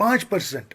5%।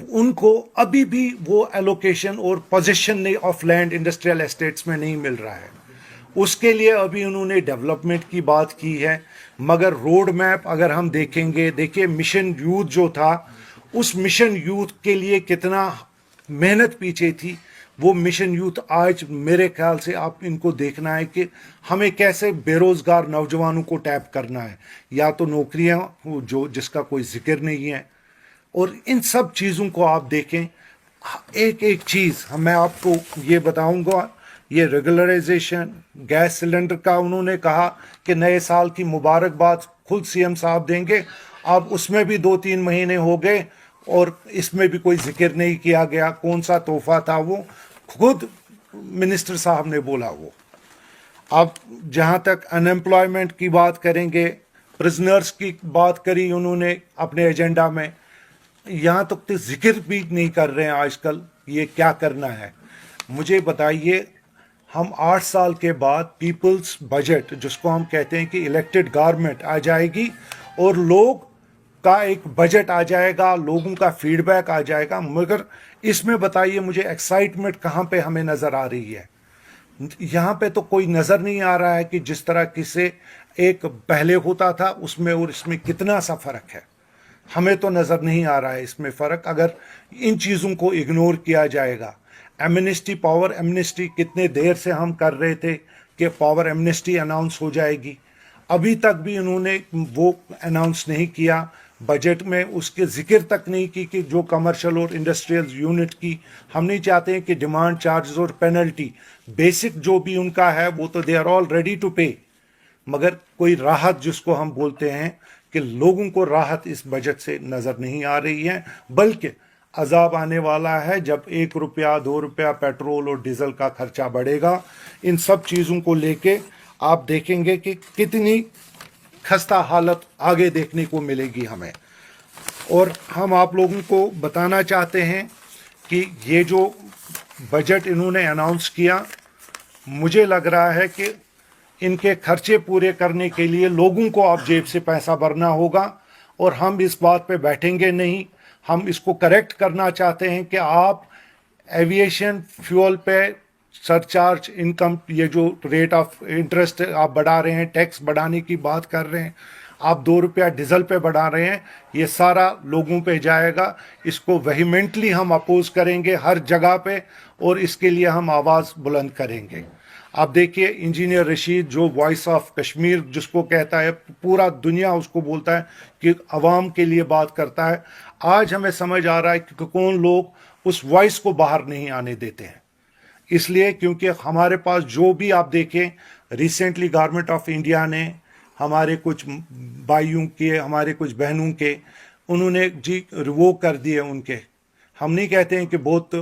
ان کو ابھی بھی وہ ایلوکیشن اور position of land industrial estates میں نہیں مل رہا ہے. اس کے لیے ابھی انہوں نے ڈیولپمنٹ کی بات کی ہے، مگر روڈ میپ اگر ہم دیکھیں گے، دیکھیے مشن یوتھ جو تھا، اس مشن یوتھ کے لیے کتنا محنت پیچھے تھی. وہ مشن یوتھ آج میرے خیال سے آپ ان کو دیکھنا ہے کہ ہمیں کیسے بے روزگار نوجوانوں کو ٹیپ کرنا ہے، یا تو نوکریاں جو جس کا کوئی ذکر نہیں ہے. اور ان سب چیزوں کو آپ دیکھیں، ایک ایک چیز میں آپ کو یہ بتاؤں گا. یہ ریگولرائزیشن گیس سلنڈر کا انہوں نے کہا کہ نئے سال کی مبارکباد خود سی ایم صاحب دیں گے. اب اس میں بھی 2-3 مہینے ہو گئے اور اس میں بھی کوئی ذکر نہیں کیا گیا. کون سا تحفہ تھا وہ؟ خود منسٹر صاحب نے بولا وہ. اب جہاں تک ان ایمپلائمنٹ کی بات کریں گے، پرزنرز کی بات کری انہوں نے اپنے ایجنڈا میں، یہاں تک تو ذکر بھی نہیں کر رہے ہیں آج کل یہ کیا کرنا ہے. مجھے بتائیے، ہم 8 سال کے بعد پیپلز بجٹ جس کو ہم کہتے ہیں کہ الیکٹڈ گورنمنٹ آ جائے گی اور لوگ کا ایک بجٹ آ جائے گا، لوگوں کا فیڈ بیک آ جائے گا، مگر اس میں بتائیے مجھے ایکسائٹمنٹ کہاں پہ ہمیں نظر آ رہی ہے؟ یہاں پہ تو کوئی نظر نہیں آ رہا ہے کہ جس طرح کسے ایک پہلے ہوتا تھا اس میں اور اس میں کتنا سا فرق ہے. ہمیں تو نظر نہیں آ رہا ہے اس میں فرق، اگر ان چیزوں کو اگنور کیا جائے گا. ایمنسٹی، پاور ایمنسٹی کتنے دیر سے ہم کر رہے تھے کہ پاور ایمنسٹی اناؤنس ہو جائے گی، ابھی تک بھی انہوں نے وہ اناؤنس نہیں کیا. بجٹ میں اس کے ذکر تک نہیں کی کہ جو کمرشل اور انڈسٹریل یونٹ کی ہم نہیں چاہتے ہیں کہ ڈیمانڈ چارجز اور پینلٹی بیسک جو بھی ان کا ہے وہ تو they are all ready to pay, مگر کوئی راحت جس کو ہم بولتے ہیں کہ لوگوں کو راحت اس بجٹ سے نظر نہیں آ رہی ہے. بلکہ عذاب آنے والا ہے جب 1 روپیہ 2 روپیہ پیٹرول اور ڈیزل کا خرچہ بڑھے گا. ان سب چیزوں کو لے کے آپ دیکھیں گے کہ کتنی خستہ حالت آگے دیکھنے کو ملے گی ہمیں. اور ہم آپ لوگوں کو بتانا چاہتے ہیں کہ یہ جو بجٹ انہوں نے اناؤنس کیا، مجھے لگ رہا ہے کہ ان کے خرچے پورے کرنے کے لیے لوگوں کو اب جیب سے پیسہ بھرنا ہوگا، اور ہم اس بات پہ بیٹھیں گے نہیں. ہم اس کو کریکٹ کرنا چاہتے ہیں کہ آپ ایویشن فیول پہ سرچارج انکم، یہ جو ریٹ آف انٹرسٹ آپ بڑھا رہے ہیں، ٹیکس بڑھانے کی بات کر رہے ہیں، آپ 2 روپیہ ڈیزل پہ بڑھا رہے ہیں، یہ سارا لوگوں پہ جائے گا. اس کو ویہیمنٹلی ہم اپوز کریں گے ہر جگہ پہ، اور اس کے لیے ہم آواز بلند کریں گے. آپ دیکھیے انجینئر رشید جو وائس آف کشمیر جس کو کہتا ہے، پورا دنیا اس کو بولتا ہے کہ عوام کے لیے بات کرتا ہے. آج ہمیں سمجھ آ رہا ہے کہ کون لوگ اس وائس کو باہر نہیں آنے دیتے ہیں. اس لیے کیونکہ ہمارے پاس جو بھی آپ دیکھیں، ریسنٹلی گورنمنٹ آف انڈیا نے ہمارے کچھ بھائیوں کے، ہمارے کچھ بہنوں کے، انہوں نے ریووک کر دیے ان کے. ہم نہیں کہتے ہیں کہ بہت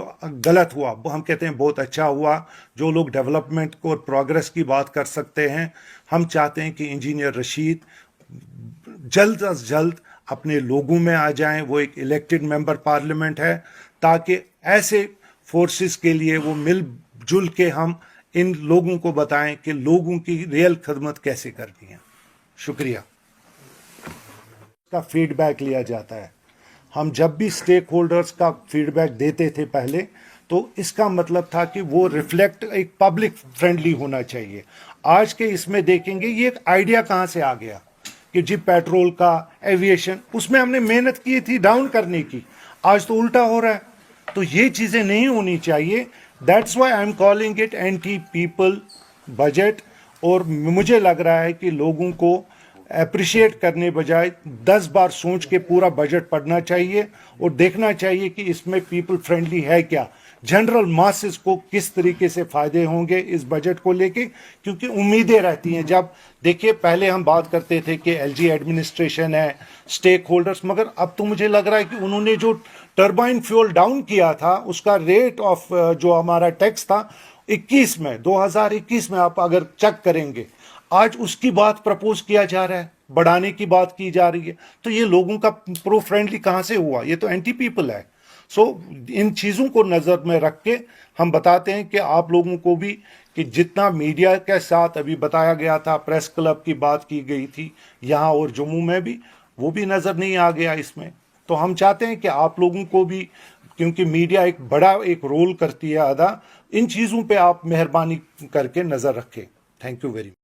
غلط ہوا، ہم کہتے ہیں بہت اچھا ہوا. جو لوگ ڈیولپمنٹ کو اور پروگرس کی بات کر سکتے ہیں، ہم چاہتے ہیں کہ انجینئر رشید جلد از جلد اپنے لوگوں میں آ جائیں. وہ ایک الیکٹڈ ممبر پارلیمنٹ ہے، تاکہ ایسے فورسز کے لیے وہ مل جل کے ہم ان لوگوں کو بتائیں کہ لوگوں کی ریئل خدمت کیسے کرنی ہے. شکریہ. کا فیڈ بیک لیا جاتا ہے. ہم جب بھی سٹیک ہولڈرز کا فیڈ بیک دیتے تھے پہلے، تو اس کا مطلب تھا کہ وہ ریفلیکٹ ایک پبلک فرینڈلی ہونا چاہیے. آج کے اس میں دیکھیں گے یہ ایک آئیڈیا کہاں سے آ گیا کہ جی پیٹرول کا، ایویشن، اس میں ہم نے محنت کی تھی ڈاؤن کرنے کی، آج تو الٹا ہو رہا ہے. تو یہ چیزیں نہیں ہونی چاہیے. That's why I am calling it anti people budget. اور مجھے لگ رہا ہے کہ لوگوں کو اپریشیٹ کرنے بجائے 10 بار سوچ کے پورا بجٹ پڑھنا چاہیے اور دیکھنا چاہیے کہ اس میں پیپل فرینڈلی ہے کیا، جنرل ماسز کو کس طریقے سے فائدے ہوں گے اس بجٹ کو لے کے. کیونکہ امیدیں رہتی ہیں. جب دیکھیے پہلے ہم بات کرتے تھے کہ ایل جی ایڈمنسٹریشن ہے، سٹیک ہولڈرز، مگر اب تو مجھے لگ رہا ہے کہ انہوں نے جو ٹربائن فیول ڈاؤن کیا تھا، اس کا ریٹ آف جو ہمارا ٹیکس تھا 2021 میں آپ اگر چیک کریں گے، آج اس کی بات پرپوز کیا جا رہا ہے، بڑھانے کی بات کی جا رہی ہے. تو یہ لوگوں کا پرو فرینڈلی کہاں سے ہوا؟ یہ تو اینٹی پیپل ہے. سو ان چیزوں کو نظر میں رکھ کے ہم بتاتے ہیں کہ آپ لوگوں کو بھی کہ جتنا میڈیا کے ساتھ ابھی بتایا گیا تھا، پریس کلب کی بات کی گئی تھی یہاں اور جموں میں بھی، وہ بھی نظر نہیں آ گیا اس میں. تو ہم چاہتے ہیں کہ آپ لوگوں کو بھی، کیونکہ میڈیا ایک بڑا ایک رول کرتی ہے ادا، ان چیزوں پہ آپ مہربانی کر کے نظر رکھیں. Thank you very much.